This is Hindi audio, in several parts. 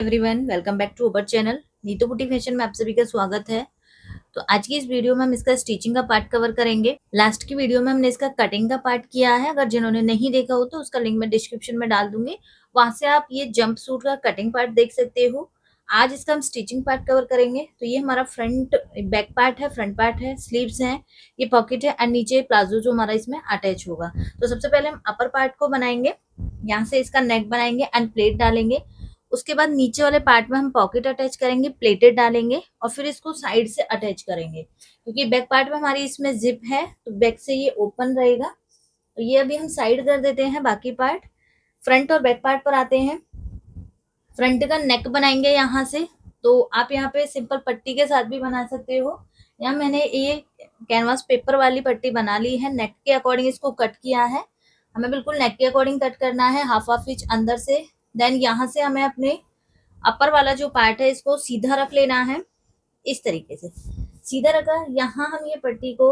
Everyone, welcome back to our channel Neetu boutique fashion में आप सभी का स्वागत है। तो आज की इस वीडियो में हम इसका स्टिचिंग का पार्ट कवर करेंगे। लास्ट की वीडियो में हमने इसका कटिंग का पार्ट किया है। अगर जिन्होंने नहीं देखा हो तो उसका लिंक मैं डिस्क्रिप्शन में डाल दूंगी, वहां से आप ये जंप सूट का कटिंग पार्ट देख सकते हो। आज इसका हम स्टिचिंग पार्ट कवर करेंगे। तो ये हमारा फ्रंट बैक पार्ट है, फ्रंट पार्ट है, स्लीव्स हैं, ये पॉकेट है एंड नीचे प्लाजो जो हमारा इसमें अटैच होगा। तो सबसे पहले हम अपर पार्ट को बनाएंगे, यहाँ से इसका नेक बनाएंगे एंड प्लेट डालेंगे। उसके बाद नीचे वाले पार्ट में हम पॉकेट अटैच करेंगे, प्लेटेड डालेंगे और फिर इसको साइड से अटैच करेंगे, क्योंकि बैक पार्ट में हमारी इसमें जिप है तो बैक से ये ओपन रहेगा। तो ये अभी हम साइड कर देते हैं बाकी पार्ट। फ्रंट और बैक पार्ट पर आते हैं। फ्रंट का नेक बनाएंगे यहाँ से। तो आप यहाँ पे सिंपल पट्टी के साथ भी बना सकते हो। यहाँ मैंने ये कैनवास पेपर वाली पट्टी बना ली है, नेक के अकॉर्डिंग इसको कट किया है। हमें बिल्कुल नेक के अकॉर्डिंग कट करना है, हाफ इंच अंदर से। देन यहाँ से हमें अपने अपर वाला जो पार्ट है इसको सीधा रख लेना है, इस तरीके से सीधा रखा। यहाँ हम ये पट्टी को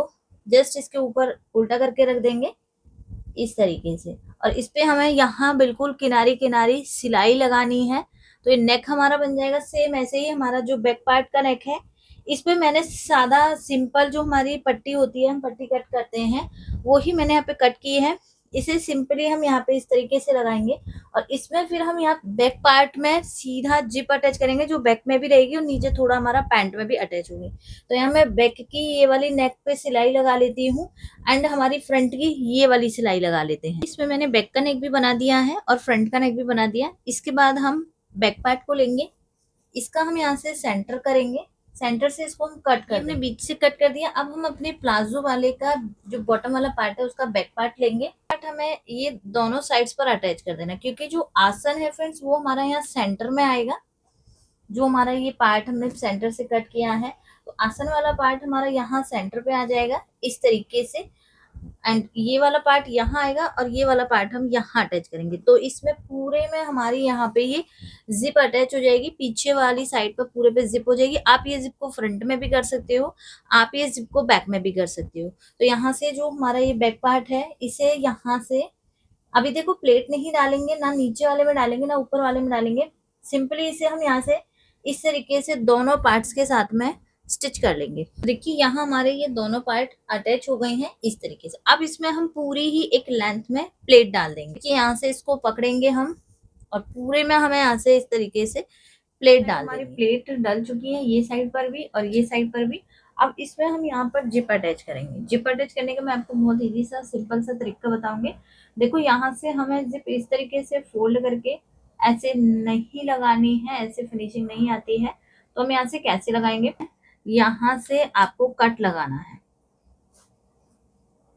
जस्ट इसके ऊपर उल्टा करके रख देंगे इस तरीके से, और इस पे हमें यहाँ बिल्कुल किनारी किनारी सिलाई लगानी है। तो ये नेक हमारा बन जाएगा सेम ऐसे ही हमारा जो बैक पार्ट का नेक है। इस पे मैंने सादा सिंपल जो हमारी पट्टी होती है, हम पट्टी कट करते हैं, वो ही मैंने यहाँ पे कट की है। इसे सिंपली हम यहाँ पे इस तरीके से लगाएंगे और इसमें फिर हम यहाँ बैक पार्ट में सीधा जिप अटैच करेंगे, जो बैक में भी रहेगी और नीचे थोड़ा हमारा पैंट में भी अटैच होगी। तो यहाँ मैं बैक की ये वाली नेक पे सिलाई लगा लेती हूँ एंड हमारी फ्रंट की ये वाली सिलाई लगा लेते हैं। इसमें मैंने बैक का नेक भी बना दिया है और फ्रंट का नेक भी बना दिया। इसके बाद हम बैक पार्ट को लेंगे, इसका हम यहाँ से सेंटर करेंगे, सेंटर से इसको हम कट कर हमने बीच से कट कर दिया। अब हम अपने प्लाजो वाले का जो बॉटम वाला पार्ट है उसका बैक पार्ट लेंगे। पार्ट हमें ये दोनों साइड्स पर अटैच कर देना, क्योंकि जो आसन है फ्रेंड्स वो हमारा यहाँ सेंटर में आएगा। जो हमारा ये पार्ट हमने सेंटर से कट किया है, तो आसन वाला पार्ट हमारा यहाँ सेंटर पे आ जाएगा इस तरीके से। एंड ये वाला पार्ट यहाँ आएगा और ये वाला पार्ट हम यहाँ अटैच करेंगे। तो इसमें पूरे में हमारी यहाँ पे ये जिप अटैच हो जाएगी, पीछे वाली साइड पर पूरे पे जिप हो जाएगी। आप ये जिप को फ्रंट में भी कर सकते हो, आप ये जिप को बैक में भी कर सकते हो। तो यहाँ से जो हमारा ये बैक पार्ट है इसे यहाँ से अभी देखो प्लेट नहीं डालेंगे, ना नीचे वाले में डालेंगे ना ऊपर वाले में डालेंगे। सिंपली इसे हम यहाँ से इस तरीके से दोनों पार्ट्स के साथ में स्टिच कर लेंगे। देखिए यहाँ हमारे ये दोनों पार्ट अटैच हो गए हैं इस तरीके से। अब इसमें हम पूरी ही एक लेंथ में प्लेट डाल देंगे। देखिए यहाँ से इसको पकड़ेंगे हम और पूरे में हमें यहाँ से इस तरीके से प्लेट डाल देंगे। हमारी प्लेट डल चुकी है ये साइड पर भी और ये साइड पर भी। अब इसमें हम यहाँ पर जिप अटैच करेंगे। जिप अटैच करने का मैं आपको बहुत इजी सा सिंपल सा तरीका बताऊंगी। देखो यहाँ से हमें जिप इस तरीके से फोल्ड करके ऐसे नहीं लगानी है, ऐसे फिनिशिंग नहीं आती है। तो हम यहाँ से कैसे लगाएंगे, यहाँ से आपको कट लगाना है।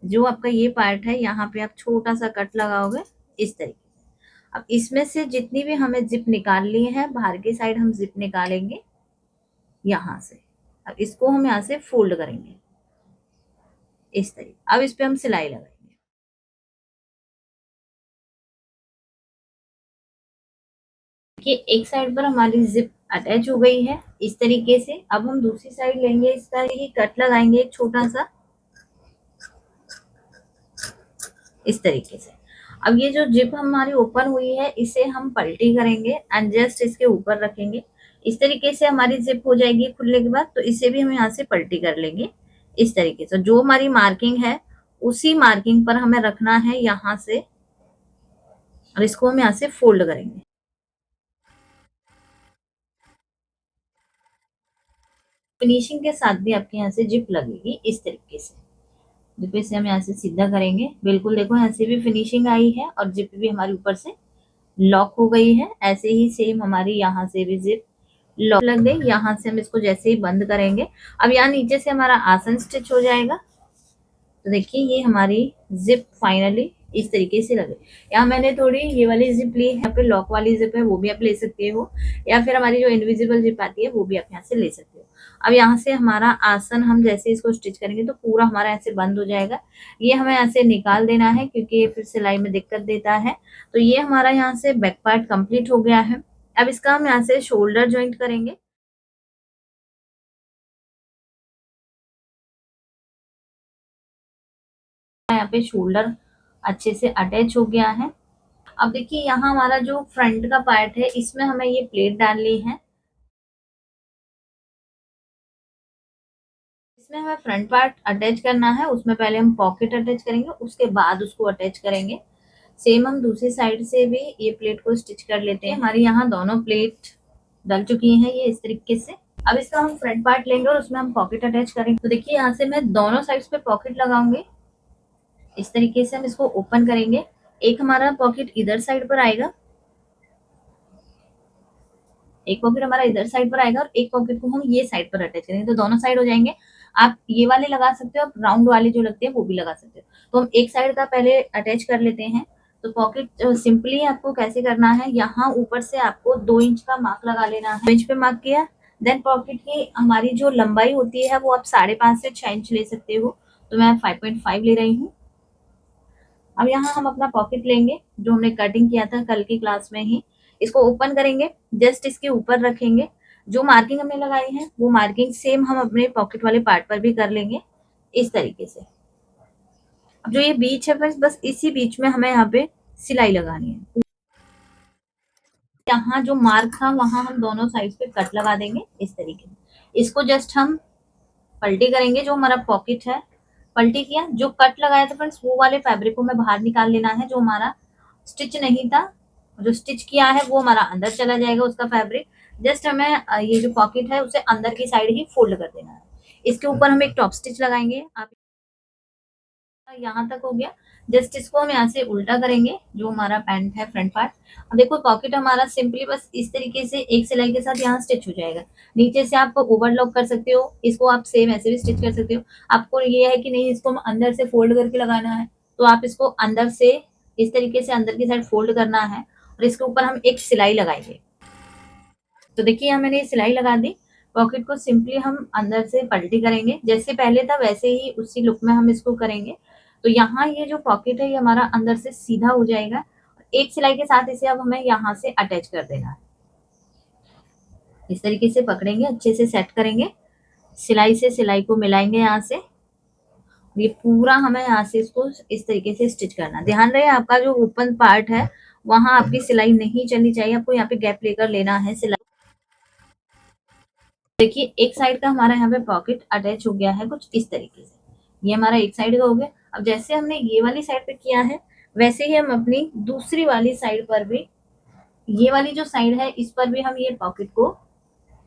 जो आपका ये पार्ट है यहाँ पे आप छोटा सा कट लगाओगे इस तरीके से। अब इसमें से जितनी भी हमें जिप निकालनी है, बाहर की साइड हम जिप निकालेंगे यहाँ से। अब इसको हम यहाँ से फोल्ड करेंगे इस तरीके। अब इस पे हम सिलाई लगाएंगे। देखिए एक साइड पर हमारी जिप अटैच हो गई है इस तरीके से। अब हम दूसरी साइड लेंगे, इसका ये कट लगाएंगे एक छोटा सा इस तरीके से। अब ये जो जिप हमारी ओपन हुई है इसे हम पलटी करेंगे एंड जस्ट इसके ऊपर रखेंगे। इस तरीके से हमारी जिप हो जाएगी खुलने के बाद। तो इसे भी हम यहाँ से पलटी कर लेंगे इस तरीके से। जो हमारी मार्किंग है उसी मार्किंग पर हमें रखना है यहाँ से, और इसको हम यहाँ से फोल्ड करेंगे। फिनिशिंग के साथ भी आपके यहाँ से जिप लगेगी इस तरीके से। जिप से हम यहाँ से सीधा करेंगे, बिल्कुल देखो यहाँ से भी फिनिशिंग आई है और जिप भी हमारी ऊपर से लॉक हो गई है। ऐसे ही सेम हमारी यहाँ से भी जिप लॉक लग गई। यहाँ से हम इसको जैसे ही बंद करेंगे, अब यहाँ नीचे से हमारा आसन स्टिच हो जाएगा। तो देखिए ये हमारी जिप फाइनली इस तरीके से लगे। यहाँ मैंने थोड़ी ये वाली जिप ली है, यहाँ पे लॉक वाली जिप है वो भी आप ले सकते हो, या फिर हमारी जो इनविजिबल जिप आती है वो भी आप यहाँ से ले सकते हो। अब यहाँ से हमारा आसन हम जैसे इसको स्टिच करेंगे तो पूरा हमारा ऐसे बंद हो जाएगा। ये हमें ऐसे निकाल देना है क्योंकि ये फिर सिलाई में दिक्कत देता है। तो ये हमारा यहाँ से बैक पार्ट कंप्लीट हो गया है। अब इसका हम यहाँ से शोल्डर ज्वाइंट करेंगे। यहाँ पे शोल्डर अच्छे से अटैच हो गया है। अब देखिए यहाँ हमारा जो फ्रंट का पार्ट है इसमें हमें ये प्लेट डालनी है। इसमें हमें फ्रंट पार्ट अटैच करना है, उसमें पहले हम पॉकेट अटैच करेंगे, उसके बाद उसको अटैच करेंगे। सेम हम दूसरी साइड से भी ये प्लेट को स्टिच कर लेते हैं। हमारी यहाँ दोनों प्लेट डल चुकी हैं ये इस तरीके से। अब इसका हम फ्रंट पार्ट लेंगे और उसमें हम पॉकेट अटैच करेंगे। तो देखिए यहाँ से मैं दोनों साइड्स पे पॉकेट लगाऊंगी। इस तरीके से हम इसको ओपन करेंगे। एक हमारा पॉकेट इधर साइड पर आएगा, एक पॉकेट हमारा इधर साइड पर आएगा और एक पॉकेट को हम ये साइड पर अटैच करेंगे, तो दोनों साइड हो जाएंगे। आप ये वाले लगा सकते हो, आप राउंड वाले जो लगते हैं वो भी लगा सकते हो। तो हम एक साइड का पहले अटैच कर लेते हैं। तो पॉकेट सिंपली आपको कैसे करना है, यहाँ ऊपर से आपको 2 इंच का मार्क लगा लेना है। 2 इंच पे मार्क किया, देन पॉकेट की हमारी जो लंबाई होती है वो आप 5.5 से 6 इंच ले सकते हो। तो मैं 5.5 ले रही हूँ। अब यहाँ हम अपना पॉकेट लेंगे जो हमने कटिंग किया था कल की क्लास में ही। इसको ओपन करेंगे, जस्ट इसके ऊपर रखेंगे। जो मार्किंग हमने लगाई है वो मार्किंग सेम हम अपने पॉकेट वाले पार्ट पर भी कर लेंगे इस तरीके से। अब जो ये बीच है फ्रेंड्स, बस इसी बीच में हमें यहाँ पे सिलाई लगानी है। यहाँ जो मार्क था वहां हम दोनों साइड पे कट लगा देंगे इस तरीके से। इसको जस्ट हम पलटी करेंगे। जो हमारा पॉकेट है पलटी किया, जो कट लगाया था फ्रेंड्स वो वाले फैब्रिक को हमें बाहर निकाल लेना है। जो हमारा स्टिच नहीं था, जो स्टिच किया है वो हमारा अंदर चला जाएगा उसका फैब्रिक। जस्ट हमें ये जो पॉकेट है उसे अंदर की साइड ही फोल्ड कर देना है। इसके ऊपर हम एक टॉप स्टिच लगाएंगे। आप यहाँ तक हो गया। जस्ट इसको हम यहाँ से उल्टा करेंगे, जो हमारा पैंट है फ्रंट पार्ट। अब देखो पॉकेट हमारा सिंपली बस इस तरीके से एक सिलाई के साथ यहाँ स्टिच हो जाएगा। नीचे से आप ओवरलॉक कर सकते हो, इसको आप सेम ऐसे भी स्टिच कर सकते हो। आपको ये है कि नहीं इसको हम अंदर से फोल्ड करके लगाना है, तो आप इसको अंदर से इस तरीके से अंदर की साइड फोल्ड करना है और इसके ऊपर हम एक सिलाई लगाएंगे। तो देखिए यहाँ मैंने सिलाई लगा दी। पॉकेट को सिंपली हम अंदर से पलटी करेंगे, जैसे पहले था वैसे ही उसी लुक में हम इसको करेंगे। तो यहाँ ये जो पॉकेट है ये हमारा अंदर से सीधा हो जाएगा। एक सिलाई के साथ इसे अब हमें यहाँ से अटैच कर देना है। इस तरीके से पकड़ेंगे, अच्छे से सेट करेंगे, सिलाई से सिलाई को मिलाएंगे यहाँ से। ये पूरा हमें यहाँ से इसको इस तरीके से स्टिच करना। ध्यान रहे आपका जो ओपन पार्ट है वहां आपकी सिलाई नहीं चलनी चाहिए, आपको यहाँ पे गैप लेकर लेना है सिलाई। देखिए एक साइड का हमारा यहाँ पे पॉकेट अटैच हो गया है कुछ इस तरीके से। ये हमारा एक साइड का हो गया। अब जैसे हमने ये वाली साइड पे किया है वैसे ही हम अपनी दूसरी वाली साइड पर भी, ये वाली जो साइड है इस पर भी हम ये पॉकेट को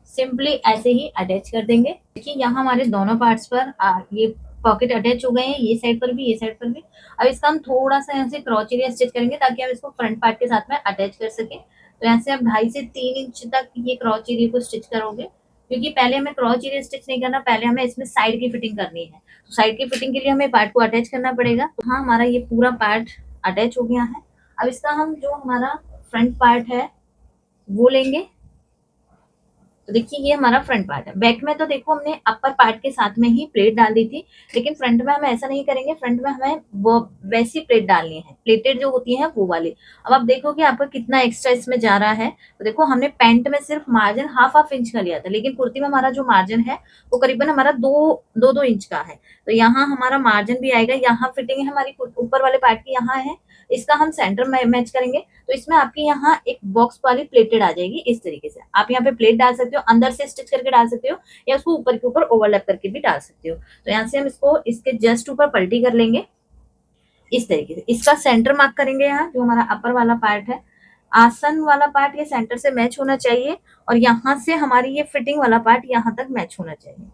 सिंपली ऐसे ही अटैच कर देंगे। देखिए यहाँ हमारे दोनों पार्ट्स पर ये पॉकेट अटैच हो गए हैं, ये साइड पर भी ये साइड पर भी। अब इसका हम थोड़ा सा यहाँ से क्रॉच एरिया स्टिच करेंगे ताकि हम इसको फ्रंट पार्ट के साथ में अटैच कर सके। तो यहाँ से आप 2.5 से 3 इंच तक ये क्रॉच एरिया को स्टिच करोगे, क्योंकि पहले हमें क्रॉच एरिया स्टिच नहीं करना, पहले हमें इसमें साइड की फिटिंग करनी है। तो साइड की फिटिंग के लिए हमें पार्ट को अटैच करना पड़ेगा। तो हाँ हमारा ये पूरा पार्ट अटैच हो गया है। अब इसका हम जो हमारा फ्रंट पार्ट है वो लेंगे। तो देखिए ये हमारा फ्रंट पार्ट है। बैक में तो देखो हमने अपर पार्ट के साथ में ही प्लेट डाल दी थी, लेकिन फ्रंट में हम ऐसा नहीं करेंगे। फ्रंट में हमें वो वैसी प्लेट डालनी है, प्लेटेड जो होती है वो वाली। अब आप देखो कि आपका कितना एक्स्ट्रा इसमें जा रहा है। तो देखो हमने पैंट में सिर्फ मार्जिन हाफ इंच का लिया था, लेकिन कुर्ती में हमारा जो मार्जिन है वो करीबन हमारा दो इंच का है। तो यहाँ हमारा मार्जिन भी आएगा, यहाँ फिटिंग है हमारी ऊपर वाले पार्ट की, यहाँ है, इसका हम सेंटर में मैच करेंगे। तो इसमें आपकी यहाँ एक बॉक्स वाली प्लेटेड आ जाएगी इस तरीके से। आप यहाँ पे प्लेट डाल सकते हो, अंदर से स्टिच करके डाल सकते हो, या उसको ऊपर के ऊपर ओवरलैप करके भी डाल सकते हो। तो यहाँ से हम इसको इसके जस्ट ऊपर पलटी कर लेंगे इस तरीके से। इसका सेंटर मार्क करेंगे। यहाँ जो हमारा अपर वाला पार्ट है, आसन वाला पार्ट ये सेंटर से मैच होना चाहिए, और यहाँ से हमारी ये फिटिंग वाला पार्ट यहाँ तक मैच होना चाहिए।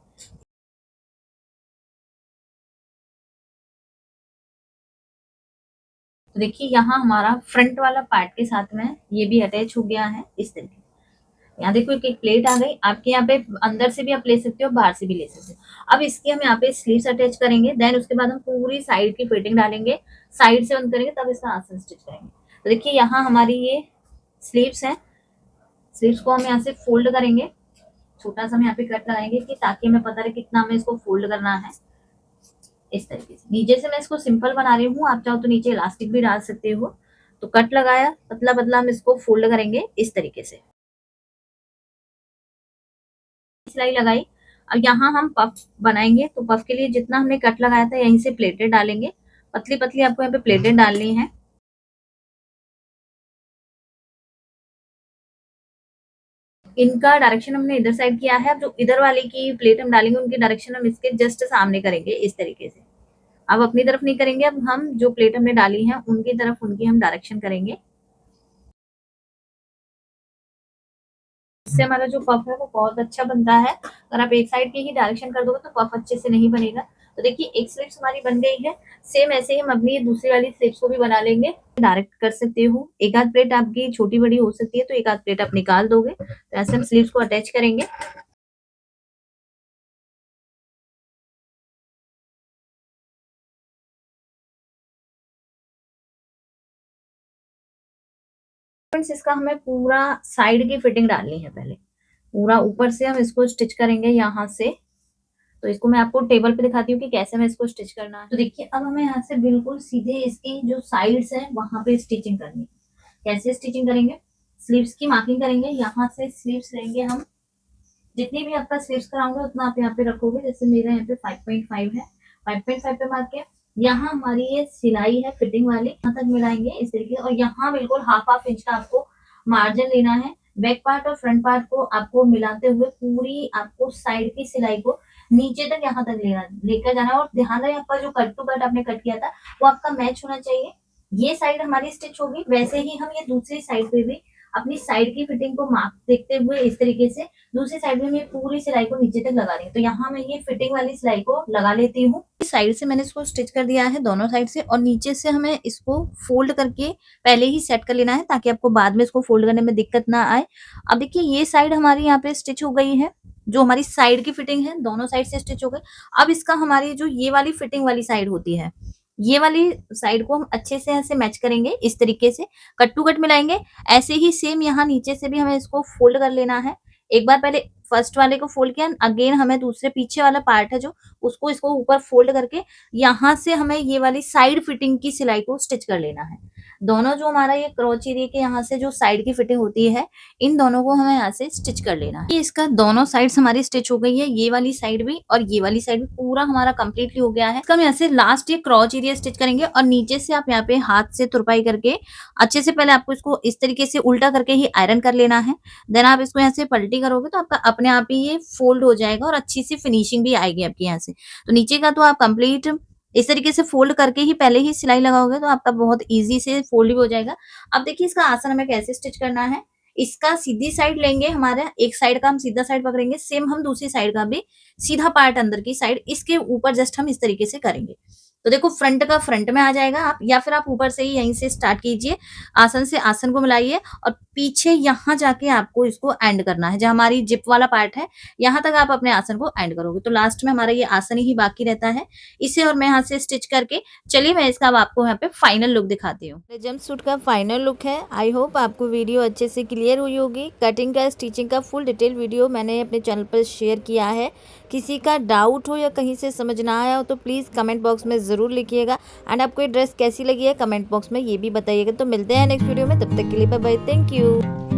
तो देखिए यहाँ हमारा फ्रंट वाला पार्ट के साथ में ये भी अटैच हो गया है इस तरीके से। यहाँ देखो एक प्लेट आ गई आपके। यहाँ पे अंदर से भी आप ले सकते हो, बाहर से भी ले सकते हो। अब इसकी हम यहाँ पे स्लीव्स अटैच करेंगे, देन उसके बाद हम पूरी साइड की फिटिंग डालेंगे, साइड से बंद करेंगे, तब इसका आसन स्टिच करेंगे। तो देखिए यहाँ हमारी ये स्लीव्स है। स्लीव्स को हम यहाँ से फोल्ड करेंगे, छोटा सा हम यहाँ पे कट लगाएंगे कि ताकि हमें पता रहे कितना हमें इसको फोल्ड करना है इस तरीके से। नीचे से मैं इसको सिंपल बना रही हूँ, आप चाहो तो नीचे इलास्टिक भी डाल सकते हो। तो कट लगाया, पतला पतला हम इसको फोल्ड करेंगे इस तरीके से। सिलाई लगाई। अब यहाँ हम पफ बनाएंगे, तो पफ के लिए जितना हमने कट लगाया था यहीं से प्लेटें डालेंगे। पतली पतली आपको यहाँ पे प्लेटें डालनी है। इनका डायरेक्शन हमने इधर साइड किया है। अब जो इधर वाले की प्लेट हम डालेंगे उनकी डायरेक्शन हम इसके जस्ट सामने करेंगे इस तरीके से। अब अपनी तरफ नहीं करेंगे, अब हम जो प्लेट हमने डाली है उनकी तरफ उनकी हम डायरेक्शन करेंगे। इससे हमारा जो पफ है वो बहुत अच्छा बनता है। अगर आप एक साइड की ही डायरेक्शन कर दोगे तो पफ अच्छे से नहीं बनेगा। तो देखिए एक स्लिप्स हमारी बन गई है। सेम ऐसे ही हम अपनी दूसरी वाली स्लिप्स को भी बना लेंगे। डायरेक्ट कर सकते हो, एक आध प्लेट आपकी छोटी बड़ी हो सकती है तो एक आध प्लेट आप निकाल दोगे। तो ऐसे हम स्लीव्स को अटैच करेंगे। फ्रेंड्स इसका हमें पूरा साइड की फिटिंग डालनी है। पहले पूरा ऊपर से हम इसको स्टिच करेंगे यहाँ से। तो इसको मैं आपको टेबल पे दिखाती हूँ कि कैसे हमें इसको स्टिच करना है। तो देखिए अब हमें यहाँ से बिल्कुल सीधे इसकी जो साइड्स है वहां पे स्टिचिंग करनी है। कैसे स्टिचिंग करेंगे, स्लीव्स की मार्किंग करेंगे। यहाँ से स्लीव्स लेंगे हम, जितनी भी आपका स्लीव्स कराऊंगा उतना आप यहाँ पे रखोगे। जैसे मेरा यहाँ पे 5.5 है, 5.5 पे मार्क है। यहाँ हमारी ये सिलाई है फिटिंग वाली, यहाँ तक मिलाएंगे इस तरीके। और यहाँ बिल्कुल हाफ इंच का आपको मार्जिन लेना है। बैक पार्ट और फ्रंट पार्ट को आपको मिलाते हुए पूरी आपको साइड की सिलाई को नीचे तक यहाँ तक लेकर जाना है। और ध्यान रहे आपका जो कट टू कट आपने कट किया था वो आपका मैच होना चाहिए। ये साइड हमारी स्टिच होगी, वैसे ही हम ये दूसरी साइड पे भी अपनी साइड की फिटिंग को मार्क देखते हुए इस तरीके से दूसरी साइड में मैं पूरी सिलाई को नीचे तक लगा रही हूँ। तो यहाँ मैं ये फिटिंग वाली सिलाई को लगा लेती हूँ। इस साइड से मैंने इसको स्टिच कर दिया है दोनों साइड से, और नीचे से हमें इसको फोल्ड करके पहले ही सेट कर लेना है ताकि आपको बाद में इसको फोल्ड करने में दिक्कत ना आए। अब देखिए ये साइड हमारी यहाँ पे स्टिच हो गई है। जो हमारी साइड की फिटिंग है दोनों साइड से स्टिच हो गई। अब इसका हमारी जो ये वाली फिटिंग वाली साइड होती है, ये वाली साइड को हम अच्छे से ऐसे मैच करेंगे इस तरीके से, कट टू कट मिलाएंगे। ऐसे ही सेम यहाँ नीचे से भी हमें इसको फोल्ड कर लेना है। एक बार पहले फर्स्ट वाले को फोल्ड किया, अगेन हमें दूसरे पीछे वाला पार्ट है जो उसको इसको ऊपर फोल्ड करके यहाँ से हमें ये वाली साइड फिटिंग की सिलाई को स्टिच कर लेना है। दोनों जो हमारा ये क्रॉच एरिया के यहाँ से जो साइड की फिटिंग होती है इन दोनों को हमें यहाँ से स्टिच कर लेना है। ये इसका दोनों साइड्स हमारी स्टिच हो गई है, ये वाली साइड भी और ये वाली साइड भी पूरा हमारा कंप्लीटली हो गया है। इसका हम यहाँ से लास्ट ये क्रॉच एरिया स्टिच करेंगे और नीचे से आप यहाँ पे हाथ से तुरपाई करके अच्छे से पहले आपको इसको इस तरीके से उल्टा करके ही आयरन कर लेना है। देन आप इसको यहाँ से पलटी करोगे तो आपका अपने आप ही ये फोल्ड हो जाएगा और अच्छी सी फिनिशिंग भी आएगी आपकी यहाँ से। तो नीचे का तो आप कंप्लीट इस तरीके से फोल्ड करके ही पहले ही सिलाई लगाओगे तो आपका बहुत इजी से फोल्ड भी हो जाएगा। अब देखिए इसका आसन हमें कैसे स्टिच करना है। इसका सीधी साइड लेंगे, हमारा एक साइड का हम सीधा साइड पकड़ेंगे, सेम हम दूसरी साइड का भी सीधा पार्ट अंदर की साइड इसके ऊपर जस्ट हम इस तरीके से करेंगे। तो देखो फ्रंट का फ्रंट में आ जाएगा, आप या फिर आप ऊपर से ही यहीं से स्टार्ट कीजिए। आसन से आसन को मिलाइए और पीछे यहाँ जाके आपको इसको एंड करना है। जो हमारी जिप वाला पार्ट है यहाँ तक आप अपने आसन को एंड करोगे तो लास्ट में हमारा ये आसन ही बाकी रहता है। इसे और मैं यहाँ से स्टिच करके चलिए मैं इसका अब आपको यहाँ पे फाइनल लुक दिखाती हूँ। जंप सूट का फाइनल लुक है। आई होप आपको वीडियो अच्छे से क्लियर हुई होगी। कटिंग का स्टिचिंग का फुल डिटेल वीडियो मैंने अपने चैनल पर शेयर किया है। किसी का डाउट हो या कहीं से समझ ना आया हो तो प्लीज़ कमेंट बॉक्स में ज़रूर लिखिएगा। एंड आपको ये ड्रेस कैसी लगी है कमेंट बॉक्स में ये भी बताइएगा। तो मिलते हैं नेक्स्ट वीडियो में, तब तक के लिए बाय बाय, थैंक यू।